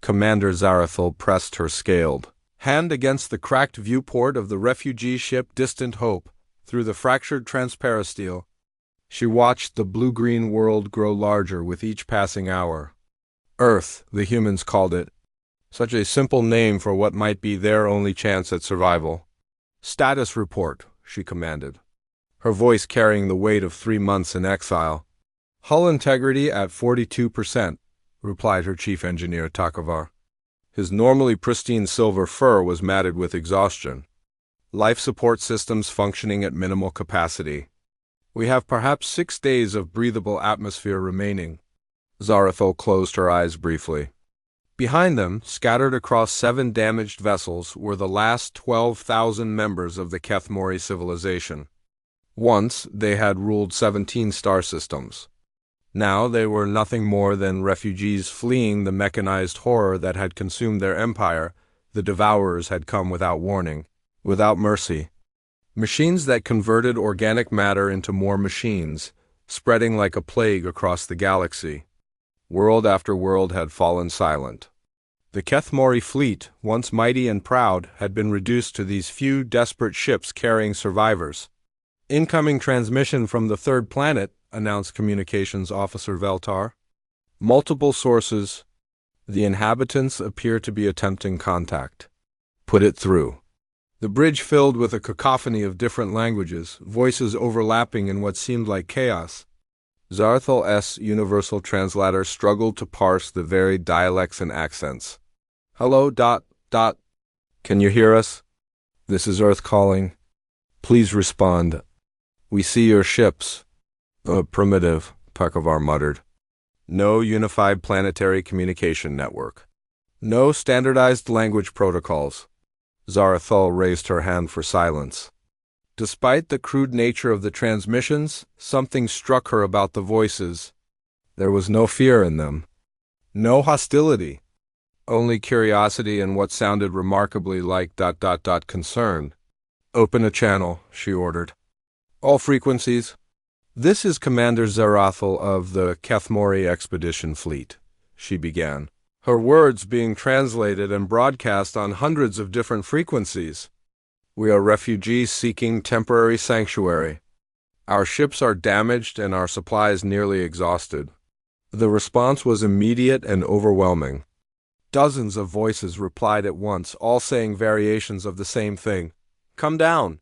Commander Zarathul pressed her scaled hand against the cracked viewport of the refugee ship Distant Hope through the fractured transparasteel. She watched the blue-green world grow larger with each passing hour. Earth, the humans called it. Such a simple name for what might be their only chance at survival. "Status report," she commanded, her voice carrying the weight of 3 months in exile. "Hull integrity at 42%, replied her chief engineer Takovar. His normally pristine silver fur was matted with exhaustion. Life support systems functioning at minimal capacity. We have perhaps 6 days of breathable atmosphere remaining. Zarathul closed her eyes briefly. Behind them, scattered across 7 damaged vessels, were the last 12,000 members of the Kethmori civilization. Once, they had ruled 17 star systems. Now they were nothing more than refugees fleeing the mechanized horror that had consumed their empire. The devourers had come without warning, without mercy. Machines that converted organic matter into more machines, spreading like a plague across the galaxy. World after world had fallen silent. The Kethmori fleet, once mighty and proud, had been reduced to these few desperate ships carrying survivors. "Incoming transmission from the third planet," announced Communications Officer Veltar. "Multiple sources. The inhabitants appear to be attempting contact. Put it through." The bridge filled with a cacophony of different languages, voices overlapping in what seemed like chaos. Zarathul's universal translator struggled to parse the varied dialects and accents. "Hello, ... Can you hear us? This is Earth calling. Please respond. We see your ships." Primitive," Takovar muttered. "No unified planetary communication network. No standardized language protocols." Zarathul raised her hand for silence. Despite the crude nature of the transmissions, something struck her about the voices. There was no fear in them. No hostility. Only curiosity and what sounded remarkably like ... concern. "Open a channel," she ordered. "All frequencies." "This is Commander Zarathul of the Kethmori Expedition Fleet," she began, her words being translated and broadcast on hundreds of different frequencies. "We are refugees seeking temporary sanctuary. Our ships are damaged and our supplies nearly exhausted." The response was immediate and overwhelming. Dozens of voices replied at once, all saying variations of the same thing. "Come down.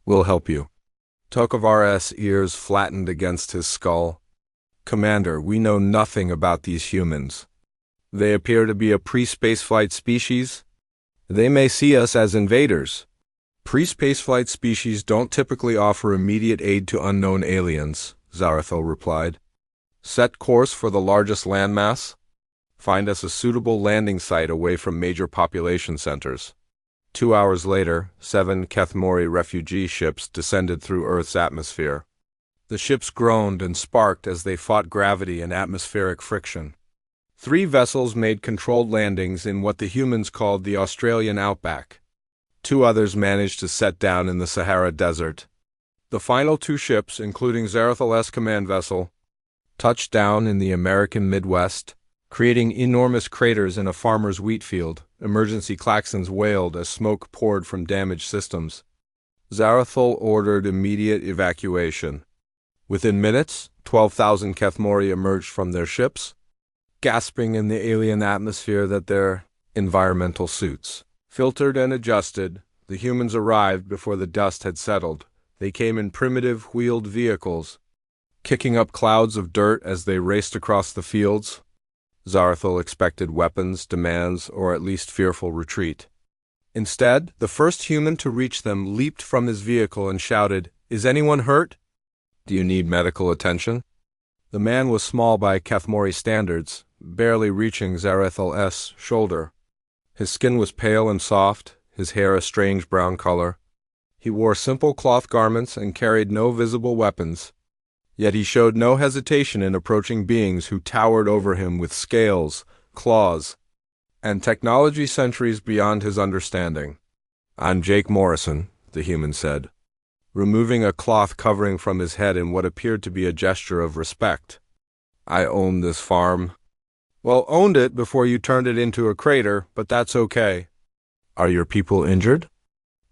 We'll help you." Tokovar's ears flattened against his skull. "Commander, we know nothing about these humans. They appear to be a pre-spaceflight species. They may see us as invaders." "Pre-spaceflight species don't typically offer immediate aid to unknown aliens," Zarathul replied. "Set course for the largest landmass. Find us a suitable landing site away from major population centers." 2 hours later, 7 Kethmori refugee ships descended through Earth's atmosphere. The ships groaned and sparked as they fought gravity and atmospheric friction. 3 vessels made controlled landings in what the humans called the Australian outback. 2 others managed to set down in the Sahara Desert. The final 2 ships, including Zarathul's command vessel, touched down in the American Midwest, creating enormous craters in a farmer's wheat field. Emergency klaxons wailed as smoke poured from damaged systems. Zarathul ordered immediate evacuation. Within minutes, 12,000 Kethmori emerged from their ships, gasping in the alien atmosphere that their environmental suits filtered and adjusted. The humans arrived before the dust had settled. They came in primitive, wheeled vehicles, kicking up clouds of dirt as they raced across the fields. Zarathul expected weapons, demands, or at least fearful retreat. Instead, the first human to reach them leaped from his vehicle and shouted, "Is anyone hurt? Do you need medical attention?" The man was small by Kethmori standards, barely reaching Zarathul's shoulder. His skin was pale and soft, his hair a strange brown color. He wore simple cloth garments and carried no visible weapons. Yet he showed no hesitation in approaching beings who towered over him with scales, claws, and technology centuries beyond his understanding. "I'm Jake Morrison," the human said, removing a cloth covering from his head in what appeared to be a gesture of respect. "I own this farm. Well, owned it before you turned it into a crater, but that's okay. Are your people injured?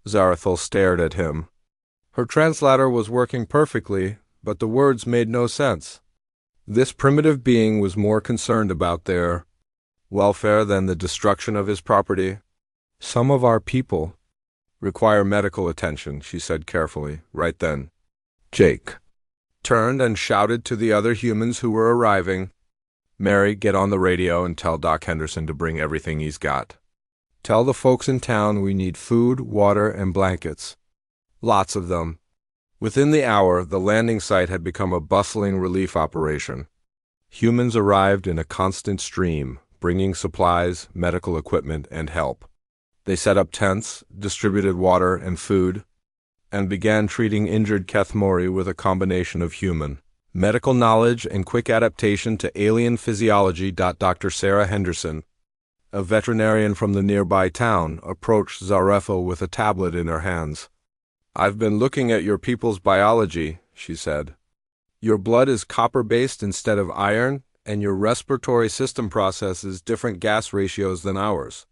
Zarathul stared at him. Her translator was working perfectly, but the words made no sense. This primitive being was more concerned about their welfare than the destruction of his property. Some of our people require medical attention, she said carefully, right then. Jake turned and shouted to the other humans who were arriving. Mary, get on the radio and tell Doc Henderson to bring everything he's got. Tell the folks in town we need food, water, and blankets. Lots of them. Within the hour, the landing site had become a bustling relief operation. Humans arrived in a constant stream, bringing supplies, medical equipment, and help. They set up tents, distributed water and food, and began treating injured Kethmori with a combination of human medical knowledge and quick adaptation to alien physiology. Dr. Sarah Henderson, a veterinarian from the nearby town, approached Zarethel with a tablet in her hands. I've been looking at your people's biology, she said. Your blood is copper-based instead of iron, and your respiratory system processes different gas ratios than ours.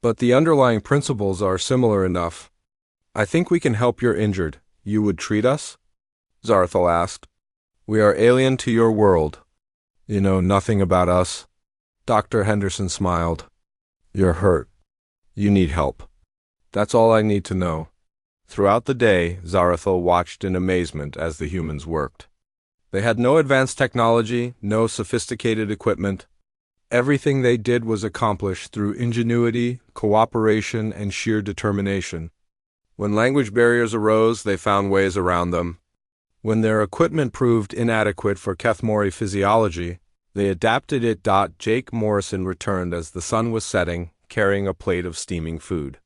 But the underlying principles are similar enough. I think we can help your injured. You would treat us? Zarethel asked. We are alien to your world. You know nothing about us. Dr. Henderson smiled. You're hurt. You need help. That's all I need to know. Throughout the day, Zarethel watched in amazement as the humans worked. They had no advanced technology, no sophisticated equipment. Everything they did was accomplished through ingenuity, cooperation, and sheer determination. When language barriers arose, they found ways around them. When their equipment proved inadequate for Kethmori physiology, they adapted it. Jake Morrison returned as the sun was setting, carrying a plate of steaming food.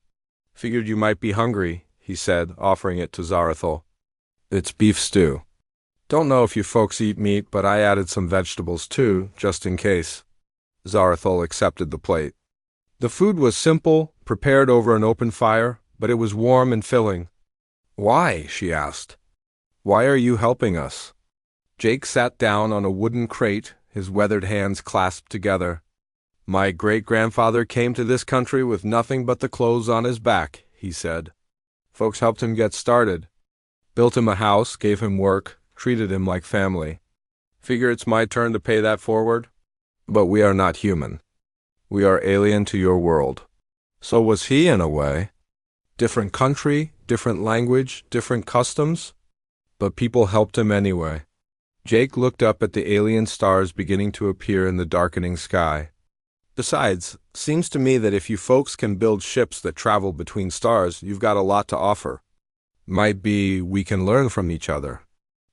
Figured you might be hungry, he said, offering it to Zarethel. It's beef stew. Don't know if you folks eat meat, but I added some vegetables too, just in case. Zarethel accepted the plate. The food was simple, prepared over an open fire, but it was warm and filling. Why? She asked. Why are you helping us? Jake sat down on a wooden crate, his weathered hands clasped together. My great-grandfather came to this country with nothing but the clothes on his back, he said. Folks helped him get started. Built him a house, gave him work, treated him like family. Figure it's my turn to pay that forward? But we are not human. We are alien to your world. So was he in a way. Different country, different language, different customs. But people helped him anyway. Jake looked up at the alien stars beginning to appear in the darkening sky. Besides, seems to me that if you folks can build ships that travel between stars, you've got a lot to offer. Might be we can learn from each other.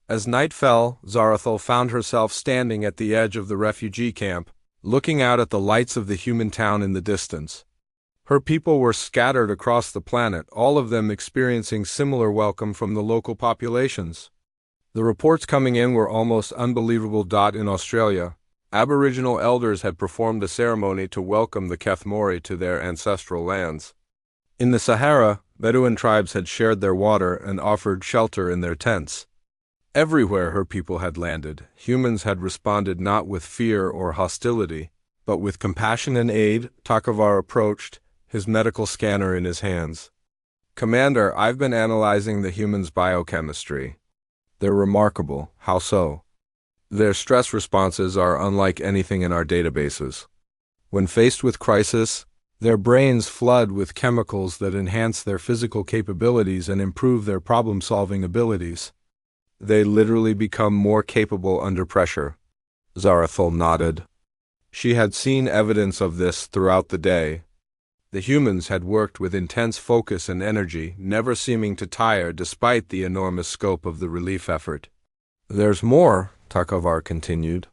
As night fell, Zarethel found herself standing at the edge of the refugee camp, looking out at the lights of the human town in the distance. Her people were scattered across the planet, all of them experiencing similar welcome from the local populations. The reports coming in were almost unbelievable. In Australia, Aboriginal elders had performed a ceremony to welcome the Kethmori to their ancestral lands. In the Sahara, Bedouin tribes had shared their water and offered shelter in their tents. Everywhere her people had landed, humans had responded not with fear or hostility, but with compassion and aid. Takavar approached, his medical scanner in his hands. Commander, I've been analyzing the humans' biochemistry. They're remarkable. How so? Their stress responses are unlike anything in our databases. When faced with crisis, their brains flood with chemicals that enhance their physical capabilities and improve their problem-solving abilities. They literally become more capable under pressure. Zarethel nodded. She had seen evidence of this throughout the day. The humans had worked with intense focus and energy, never seeming to tire despite the enormous scope of the relief effort. There's more, Takavar continued.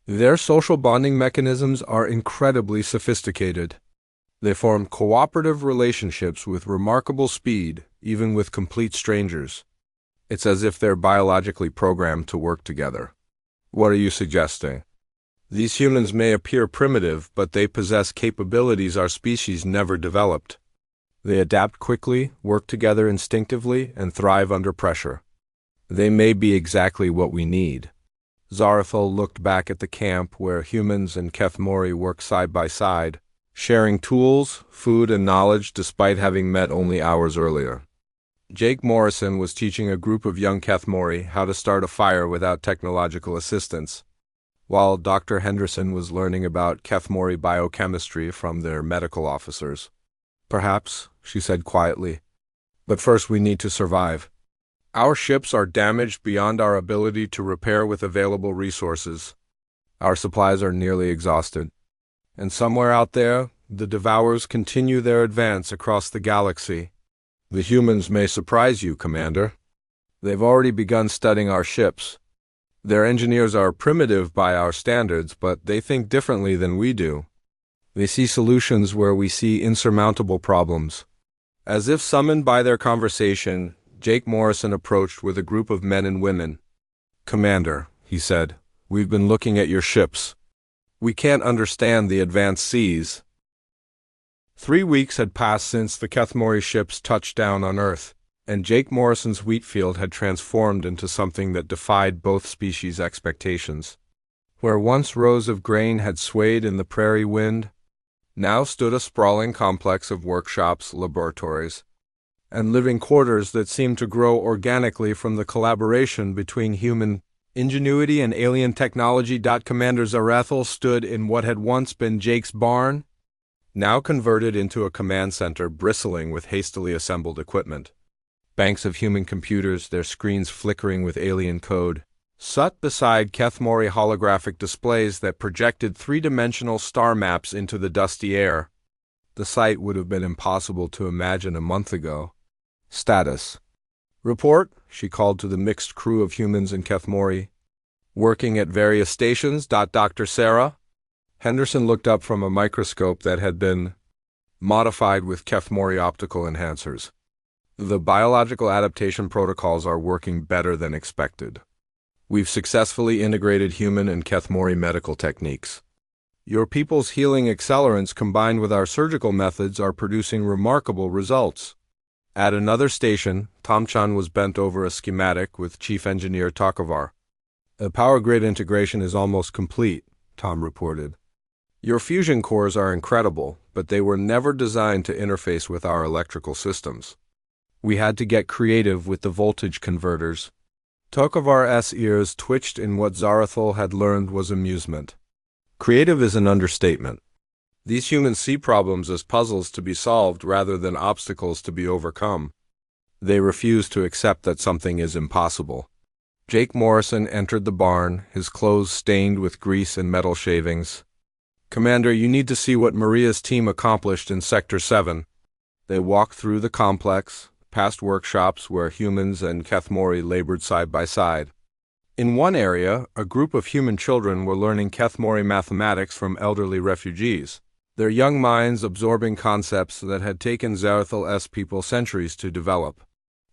Their social bonding mechanisms are incredibly sophisticated. They form cooperative relationships with remarkable speed, even with complete strangers. It's as if they're biologically programmed to work together. What are you suggesting? These humans may appear primitive, but they possess capabilities our species never developed. They adapt quickly, work together instinctively, and thrive under pressure. They may be exactly what we need. Zarathil looked back at the camp where humans and Kethmori worked side by side, sharing tools, food, and knowledge despite having met only hours earlier. Jake Morrison was teaching a group of young Kethmori how to start a fire without technological assistance, while Dr. Henderson was learning about Kethmori biochemistry from their medical officers. "Perhaps," she said quietly, "but first we need to survive. Our ships are damaged beyond our ability to repair with available resources. Our supplies are nearly exhausted. And somewhere out there, the Devourers continue their advance across the galaxy. The humans may surprise you, Commander. They've already begun studying our ships. Their engineers are primitive by our standards, but they think differently than we do. They see solutions where we see insurmountable problems." As if summoned by their conversation, Jake Morrison approached with a group of men and women. "Commander," he said, "we've been looking at your ships. We can't understand the advanced seas." 3 weeks had passed since the Kethmori ships touched down on Earth, and Jake Morrison's wheat field had transformed into something that defied both species' expectations. Where once rows of grain had swayed in the prairie wind, now stood a sprawling complex of workshops, laboratories, and living quarters that seemed to grow organically from the collaboration between human ingenuity and alien technology. Commander Zarathil stood in what had once been Jake's barn, now converted into a command center bristling with hastily assembled equipment. Banks of human computers, their screens flickering with alien code, sat beside Kethmori holographic displays that projected three-dimensional star maps into the dusty air. The sight would have been impossible to imagine a month ago. "Status. Report," she called to the mixed crew of humans and Kethmori. "Working at various stations. Dr. Sarah?" Henderson looked up from a microscope that had been modified with Kethmori optical enhancers. "The biological adaptation protocols are working better than expected. We've successfully integrated human and Kethmori medical techniques. Your people's healing accelerants combined with our surgical methods are producing remarkable results." At another station, Tomchan was bent over a schematic with Chief Engineer Tokovar. "The power grid integration is almost complete," Tom reported. "Your fusion cores are incredible, but they were never designed to interface with our electrical systems. We had to get creative with the voltage converters." Tokovar's ears twitched in what Zarathil had learned was amusement. Creative is an understatement. These humans see problems as puzzles to be solved rather than obstacles to be overcome. They refuse to accept that something is impossible. Jake Morrison entered the barn, his clothes stained with grease and metal shavings. "Commander, you need to see what Maria's team accomplished in Sector 7. They walked through the complex, past workshops where humans and Kethmori labored side by side. In one area, a group of human children were learning Kethmori mathematics from elderly refugees, their young minds absorbing concepts that had taken Zarathil's people centuries to develop.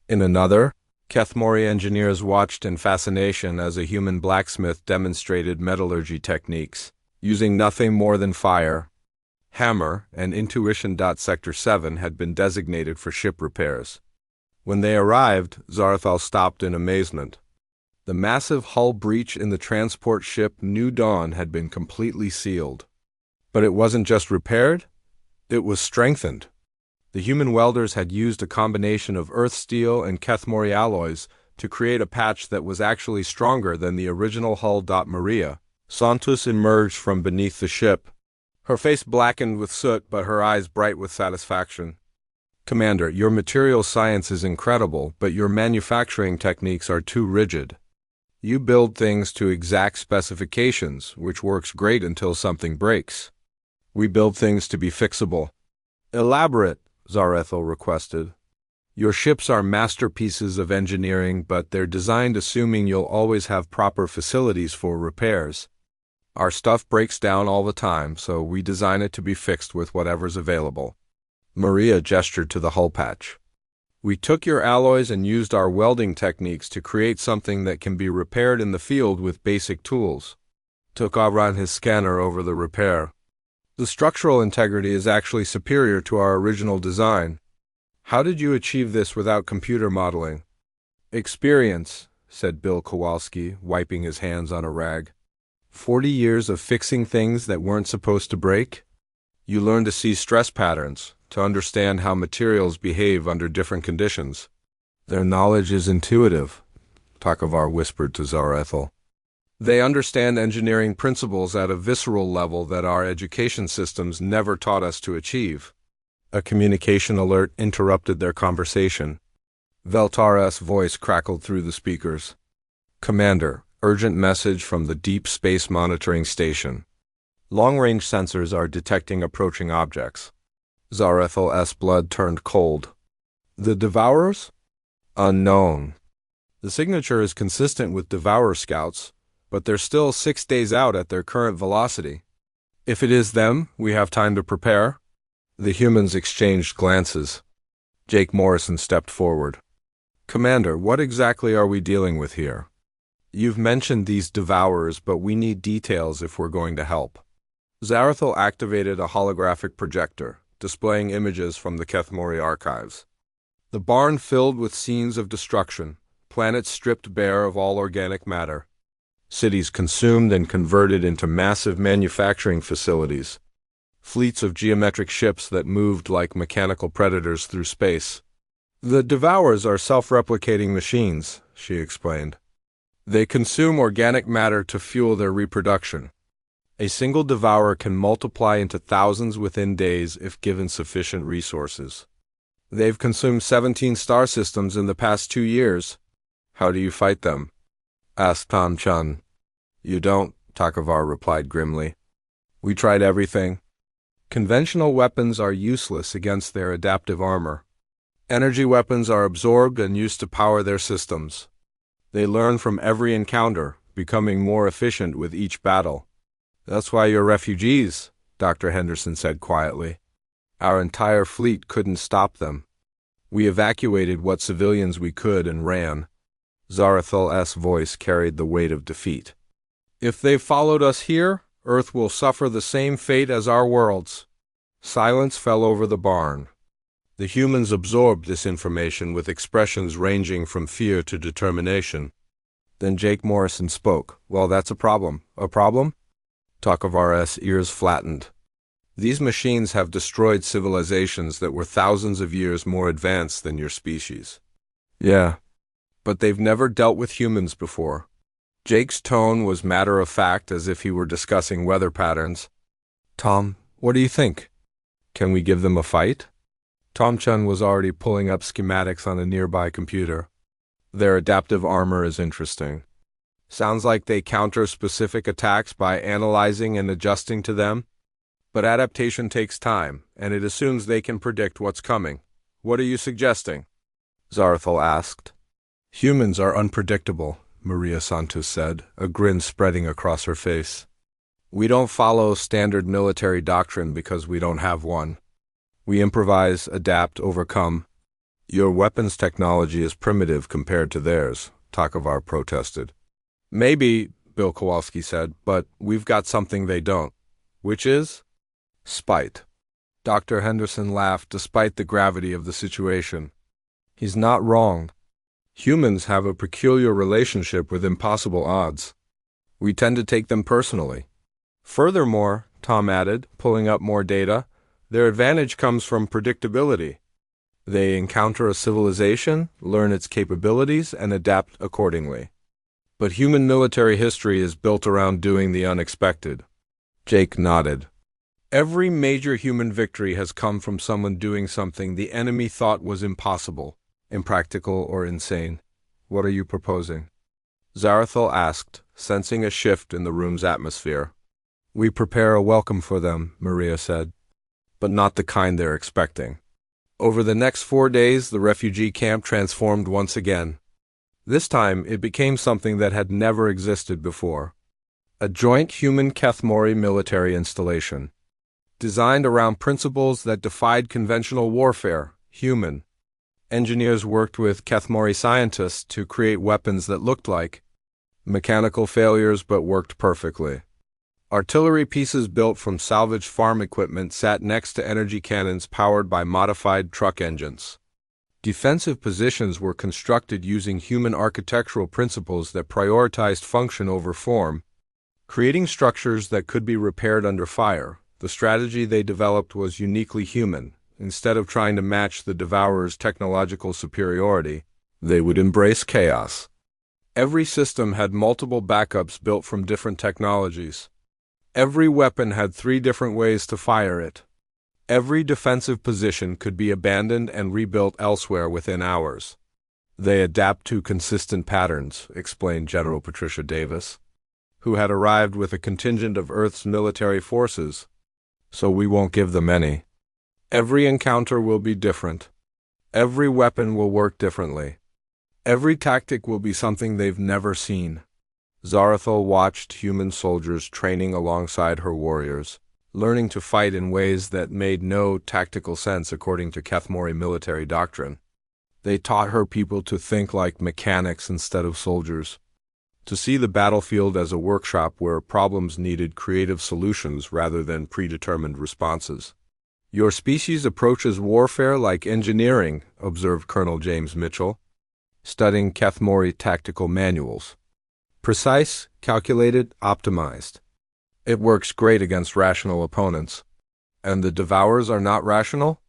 In another, Kethmori engineers watched in fascination as a human blacksmith demonstrated metallurgy techniques, using nothing more than fire, hammer, and intuition. Sector 7 had been designated for ship repairs. When they arrived, Zarathil stopped in amazement. The massive hull breach in the transport ship New Dawn had been completely sealed. But it wasn't just repaired, it was strengthened. The human welders had used a combination of earth steel and Kethmori alloys to create a patch that was actually stronger than the original hull. Maria Santos emerged from beneath the ship, her face blackened with soot but her eyes bright with satisfaction. "Commander, your material science is incredible, but your manufacturing techniques are too rigid. You build things to exact specifications, which works great until something breaks. We build things to be fixable." "Elaborate," Zarathil requested. "Your ships are masterpieces of engineering, but they're designed assuming you'll always have proper facilities for repairs. Our stuff breaks down all the time, so we design it to be fixed with whatever's available." Maria gestured to the hull patch. "We took your alloys and used our welding techniques to create something that can be repaired in the field with basic tools." Took ran his scanner over the repair. "The structural integrity is actually superior to our original design. How did you achieve this without computer modeling?" "Experience," said Bill Kowalski, wiping his hands on a rag. 40 years of fixing things that weren't supposed to break? You learn to see stress patterns, to understand how materials behave under different conditions. Their knowledge is intuitive, Takavar whispered to Zarethel. They understand engineering principles at a visceral level that our education systems never taught us to achieve. A communication alert interrupted their conversation. Veltara's voice crackled through the speakers. Commander, urgent message from the Deep Space Monitoring Station. Long-range sensors are detecting approaching objects. Zarethel's blood turned cold. The Devourers? Unknown. The signature is consistent with Devourer scouts, but they're still 6 days out at their current velocity. If it is them, we have time to prepare. The humans exchanged glances. Jake Morrison stepped forward. Commander, what exactly are we dealing with here? You've mentioned these Devourers, but we need details if we're going to help. Zarethel activated a holographic projector, displaying images from the Kethmori archives. The barn filled with scenes of destruction, planets stripped bare of all organic matter, cities consumed and converted into massive manufacturing facilities, fleets of geometric ships that moved like mechanical predators through space. The Devourers are self-replicating machines, she explained. They consume organic matter to fuel their reproduction. A single Devourer can multiply into thousands within days if given sufficient resources. They've consumed 17 star systems in the past 2 years. How do you fight them? Asked Tom Chun. You don't, Takavar replied grimly. We tried everything. Conventional weapons are useless against their adaptive armor. Energy weapons are absorbed and used to power their systems. They learn from every encounter, becoming more efficient with each battle. That's why you're refugees, Dr. Henderson said quietly. Our entire fleet couldn't stop them. We evacuated what civilians we could and ran. Zarethel's voice carried the weight of defeat. If they've followed us here, Earth will suffer the same fate as our worlds. Silence fell over the barn. The humans absorbed this information with expressions ranging from fear to determination. Then Jake Morrison spoke. Well, that's a problem. A problem? Takavar's ears flattened. These machines have destroyed civilizations that were thousands of years more advanced than your species. Yeah, but they've never dealt with humans before. Jake's tone was matter-of-fact, as if he were discussing weather patterns. Tom, what do you think? Can we give them a fight? Tom Chun was already pulling up schematics on a nearby computer. Their adaptive armor is interesting. Sounds like they counter specific attacks by analyzing and adjusting to them. But adaptation takes time, and it assumes they can predict what's coming. What are you suggesting? Zarethel asked. Humans are unpredictable, Maria Santos said, a grin spreading across her face. We don't follow standard military doctrine because we don't have one. We improvise, adapt, overcome. Your weapons technology is primitive compared to theirs, Takavar protested. Maybe, Bill Kowalski said, but we've got something they don't. Which is? Spite. Dr. Henderson laughed despite the gravity of the situation. He's not wrong. Humans have a peculiar relationship with impossible odds. We tend to take them personally. Furthermore, Tom added, pulling up more data, their advantage comes from predictability. They encounter a civilization, learn its capabilities, and adapt accordingly. But human military history is built around doing the unexpected. Jake nodded. Every major human victory has come from someone doing something the enemy thought was impossible, impractical, or insane. What are you proposing? Zarethel asked, sensing a shift in the room's atmosphere. We prepare a welcome for them, Maria said, but not the kind they're expecting. Over the next 4 days, the refugee camp transformed once again. This time, it became something that had never existed before. A joint human Kethmori military installation. Designed around principles that defied conventional warfare, human. Engineers worked with Kethmori scientists to create weapons that looked like mechanical failures but worked perfectly. Artillery pieces built from salvaged farm equipment sat next to energy cannons powered by modified truck engines. Defensive positions were constructed using human architectural principles that prioritized function over form, creating structures that could be repaired under fire. The strategy they developed was uniquely human. Instead of trying to match the Devourer's technological superiority, they would embrace chaos. Every system had multiple backups built from different technologies. Every weapon had 3 different ways to fire it. Every defensive position could be abandoned and rebuilt elsewhere within hours. They adapt to consistent patterns, explained General Patricia Davis, who had arrived with a contingent of Earth's military forces. So we won't give them any. Every encounter will be different. Every weapon will work differently. Every tactic will be something they've never seen. Zarathul watched human soldiers training alongside her warriors, learning to fight in ways that made no tactical sense according to Kethmori military doctrine. They taught her people to think like mechanics instead of soldiers, to see the battlefield as a workshop where problems needed creative solutions rather than predetermined responses. Your species approaches warfare like engineering, observed Colonel James Mitchell, studying Kethmori tactical manuals. Precise, calculated, optimized. It works great against rational opponents. And the Devourers are not rational?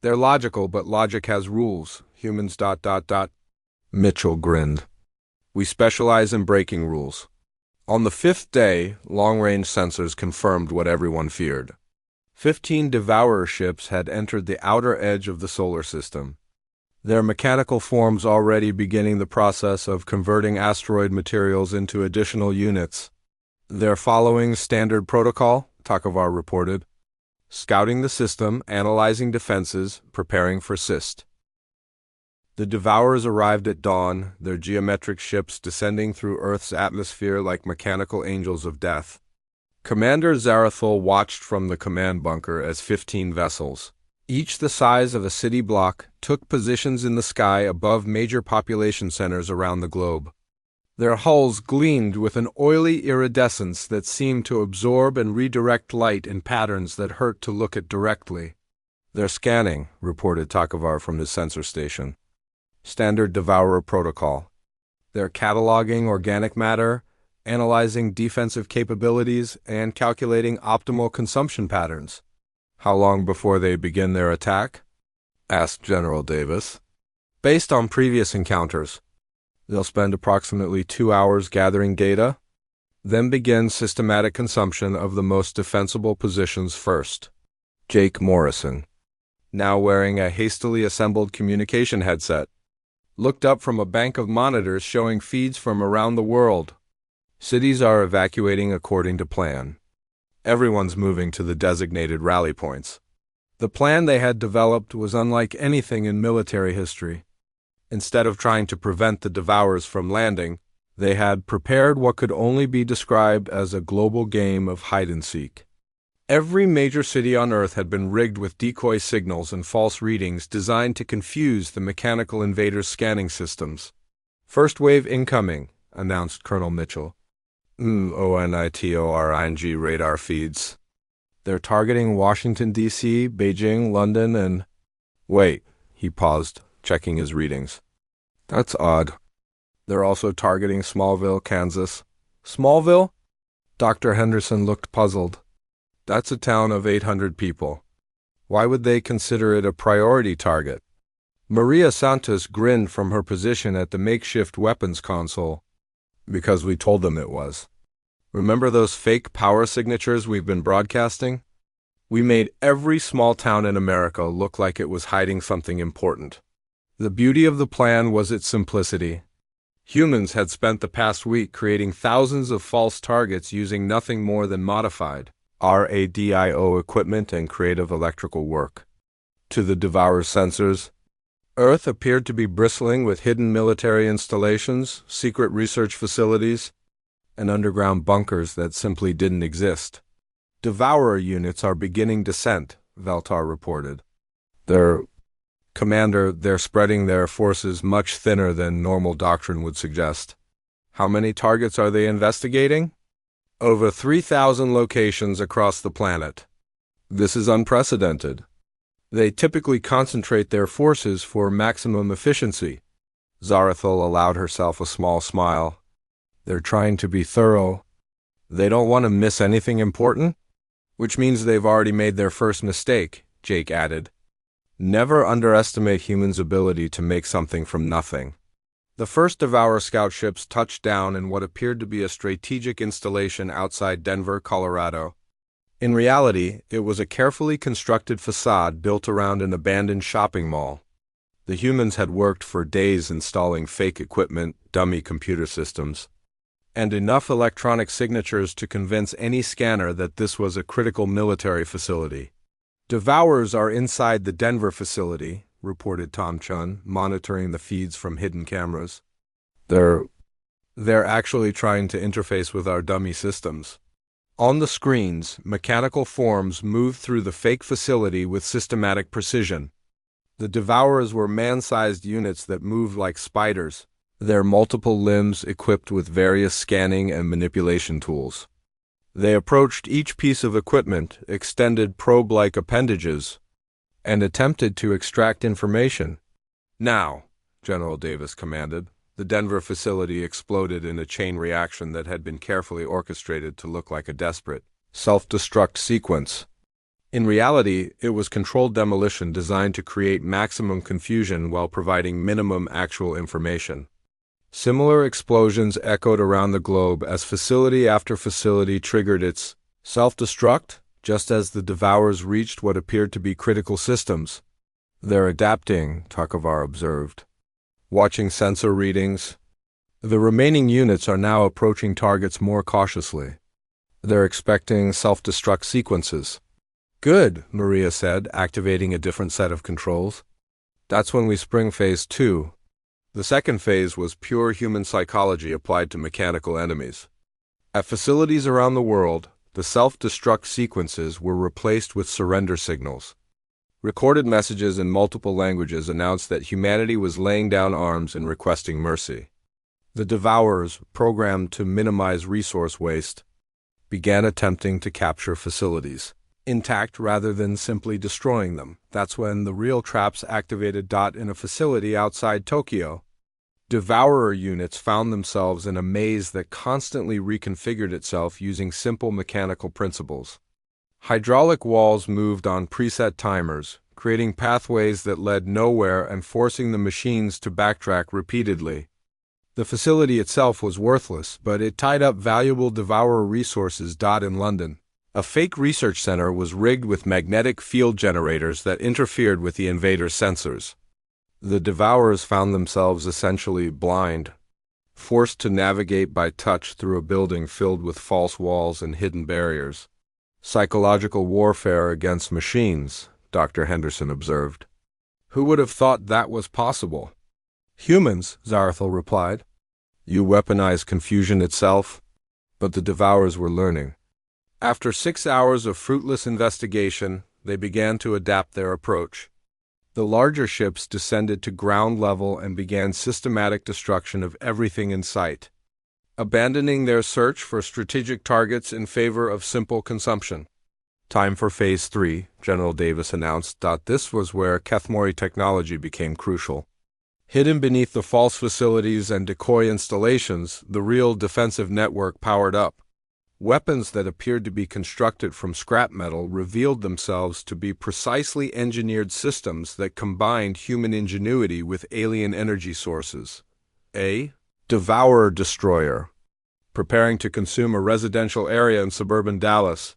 They're logical, but logic has rules. Humans ... Mitchell grinned. We specialize in breaking rules. On the 5th day, long-range sensors confirmed what everyone feared. 15 Devourer ships had entered the outer edge of the solar system, their mechanical forms already beginning the process of converting asteroid materials into additional units. They're following standard protocol, Takavar reported. Scouting the system, analyzing defenses, preparing for SIST. The Devourers arrived at dawn, their geometric ships descending through Earth's atmosphere like mechanical angels of death. Commander Zarathul watched from the command bunker as 15 vessels, each the size of a city block, took positions in the sky above major population centers around the globe. Their hulls gleamed with an oily iridescence that seemed to absorb and redirect light in patterns that hurt to look at directly. They're scanning, reported Takavar from his sensor station. Standard Devourer protocol. They're cataloging organic matter, analyzing defensive capabilities, and calculating optimal consumption patterns. How long before they begin their attack? Asked General Davis. Based on previous encounters, they'll spend approximately 2 hours gathering data, then begin systematic consumption of the most defensible positions first. Jake Morrison, now wearing a hastily assembled communication headset, looked up from a bank of monitors showing feeds from around the world. Cities are evacuating according to plan. Everyone's moving to the designated rally points. The plan they had developed was unlike anything in military history. Instead of trying to prevent the Devourers from landing, they had prepared what could only be described as a global game of hide-and-seek. Every major city on Earth had been rigged with decoy signals and false readings designed to confuse the mechanical invaders' scanning systems. First wave incoming, announced Colonel Mitchell. ONITORING radar feeds. They're targeting Washington, D.C., Beijing, London, and... Wait, he paused, checking his readings. That's odd. They're also targeting Smallville, Kansas. Smallville? Dr. Henderson looked puzzled. That's a town of 800 people. Why would they consider it a priority target? Maria Santos grinned from her position at the makeshift weapons console. Because we told them it was. Remember those fake power signatures we've been broadcasting? We made every small town in America look like it was hiding something important. The beauty of the plan was its simplicity. Humans had spent the past week creating thousands of false targets using nothing more than modified RADIO equipment and creative electrical work. To the Devourer sensors, Earth appeared to be bristling with hidden military installations, secret research facilities, and underground bunkers that simply didn't exist. Devourer units are beginning descent, Valtar reported. Commander, they're spreading their forces much thinner than normal doctrine would suggest. How many targets are they investigating? Over 3,000 locations across the planet. This is unprecedented. They typically concentrate their forces for maximum efficiency. Zarathil allowed herself a small smile. They're trying to be thorough. They don't want to miss anything important? Which means they've already made their first mistake, Jake added. Never underestimate humans' ability to make something from nothing. The first Devourer scout ships touched down in what appeared to be a strategic installation outside Denver, Colorado. In reality, it was a carefully constructed facade built around an abandoned shopping mall. The humans had worked for days installing fake equipment, dummy computer systems, and enough electronic signatures to convince any scanner that this was a critical military facility. Devourers are inside the Denver facility, reported Tom Chun, monitoring the feeds from hidden cameras. They're actually trying to interface with our dummy systems. On the screens, mechanical forms moved through the fake facility with systematic precision. The Devourers were man-sized units that moved like spiders, their multiple limbs equipped with various scanning and manipulation tools. They approached each piece of equipment, extended probe-like appendages, and attempted to extract information. Now, General Davis commanded. The Denver facility exploded in a chain reaction that had been carefully orchestrated to look like a desperate, self-destruct sequence. In reality, it was controlled demolition designed to create maximum confusion while providing minimum actual information. Similar explosions echoed around the globe as facility after facility triggered its self-destruct, just as the Devourers reached what appeared to be critical systems. They're adapting, Takovar observed. Watching sensor readings, the remaining units are now approaching targets more cautiously. They're expecting self-destruct sequences. Good, Maria said, activating a different set of controls. That's when we spring Phase 2. The second phase was pure human psychology applied to mechanical enemies. At facilities around the world, the self-destruct sequences were replaced with surrender signals. Recorded messages in multiple languages announced that humanity was laying down arms and requesting mercy. The Devourers, programmed to minimize resource waste, began attempting to capture facilities, intact rather than simply destroying them. That's when the real traps activated. In a facility outside Tokyo, Devourer units found themselves in a maze that constantly reconfigured itself using simple mechanical principles. Hydraulic walls moved on preset timers, creating pathways that led nowhere and forcing the machines to backtrack repeatedly. The facility itself was worthless, but it tied up valuable Devourer resources. In London, a fake research center was rigged with magnetic field generators that interfered with the invaders' sensors. The Devourers found themselves essentially blind, forced to navigate by touch through a building filled with false walls and hidden barriers. Psychological warfare against machines, Dr. Henderson observed. Who would have thought that was possible? Humans, Zarathil replied. You weaponize confusion itself? But the Devourers were learning. After 6 hours of fruitless investigation, they began to adapt their approach. The larger ships descended to ground level and began systematic destruction of everything in sight, abandoning their search for strategic targets in favor of simple consumption. Time for Phase 3, General Davis announced. This was where Kethmori technology became crucial. Hidden beneath the false facilities and decoy installations, the real defensive network powered up. Weapons that appeared to be constructed from scrap metal revealed themselves to be precisely engineered systems that combined human ingenuity with alien energy sources. A Devourer destroyer, preparing to consume a residential area in suburban Dallas,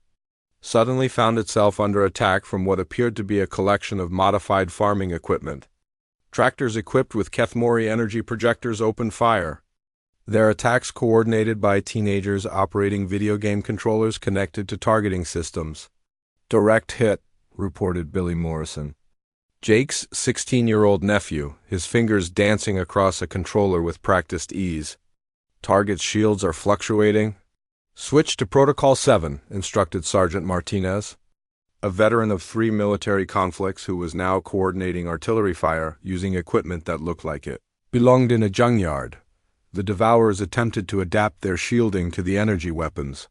suddenly found itself under attack from what appeared to be a collection of modified farming equipment. Tractors equipped with Kethmori energy projectors opened fire, their attacks coordinated by teenagers operating video game controllers connected to targeting systems. Direct hit, reported Billy Morrison. Jake's 16-year-old nephew, his fingers dancing across a controller with practiced ease. Target's shields are fluctuating. Switch to Protocol 7, instructed Sergeant Martinez, a veteran of 3 military conflicts who was now coordinating artillery fire using equipment that looked like it belonged in a junkyard. The Devourers attempted to adapt their shielding to the energy weapons,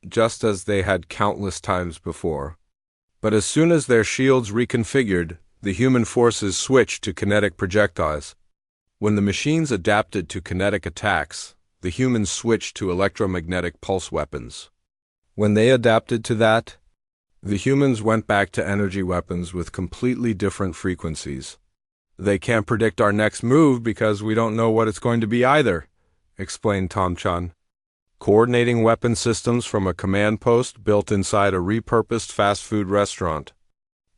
just as they had countless times before. But as soon as their shields reconfigured, the human forces switched to kinetic projectiles. When the machines adapted to kinetic attacks, the humans switched to electromagnetic pulse weapons. When they adapted to that, the humans went back to energy weapons with completely different frequencies. They can't predict our next move because we don't know what it's going to be either, explained Tom-chan. Coordinating weapon systems from a command post built inside a repurposed fast food restaurant.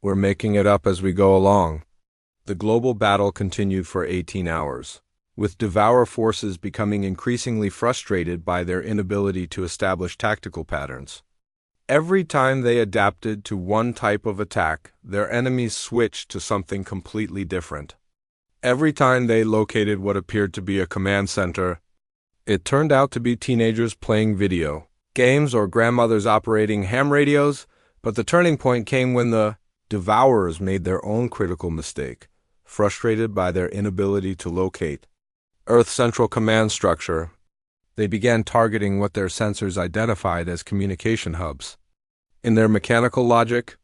We're making it up as we go along. The global battle continued for 18 hours, with Devourer forces becoming increasingly frustrated by their inability to establish tactical patterns. Every time they adapted to one type of attack, their enemies switched to something completely different. Every time they located what appeared to be a command center, it turned out to be teenagers playing video games or grandmothers operating ham radios, but the turning point came when the Devourers made their own critical mistake, frustrated by their inability to locate Earth's central command structure. They began targeting what their sensors identified as communication hubs. In their mechanical logic,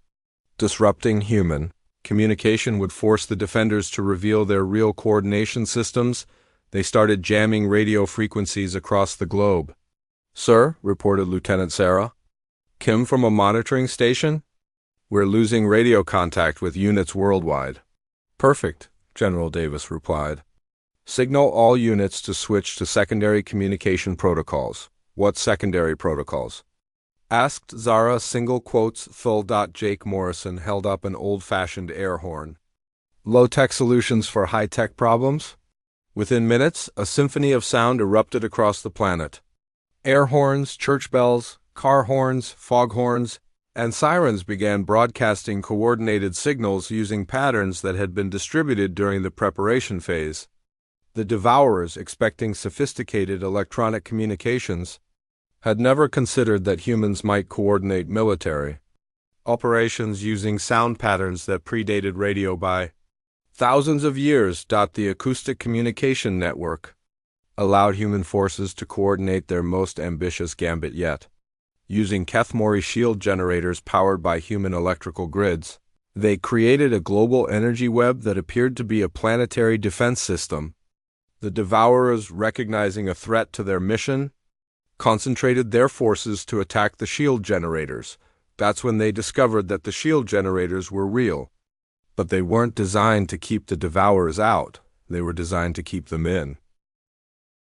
disrupting human communication would force the defenders to reveal their real coordination systems. They started jamming radio frequencies across the globe. "Sir," reported Lieutenant Sarah, "Kim from a monitoring station? We're losing radio contact with units worldwide." "Perfect," General Davis replied. "Signal all units to switch to secondary communication protocols." "What secondary protocols?" asked Zara. Single quotes. Jake Morrison held up an old-fashioned air horn. "Low-tech solutions for high-tech problems?" Within minutes, a symphony of sound erupted across the planet. Air horns, church bells, car horns, foghorns, and sirens began broadcasting coordinated signals using patterns that had been distributed during the preparation phase. The Devourers, expecting sophisticated electronic communications, had never considered that humans might coordinate military operations using sound patterns that predated radio by thousands of years. The acoustic communication network allowed human forces to coordinate their most ambitious gambit yet. Using Kethmori shield generators powered by human electrical grids, they created a global energy web that appeared to be a planetary defense system. The Devourers, recognizing a threat to their mission, concentrated their forces to attack the shield generators. That's when they discovered that the shield generators were real. But they weren't designed to keep the Devourers out. They were designed to keep them in.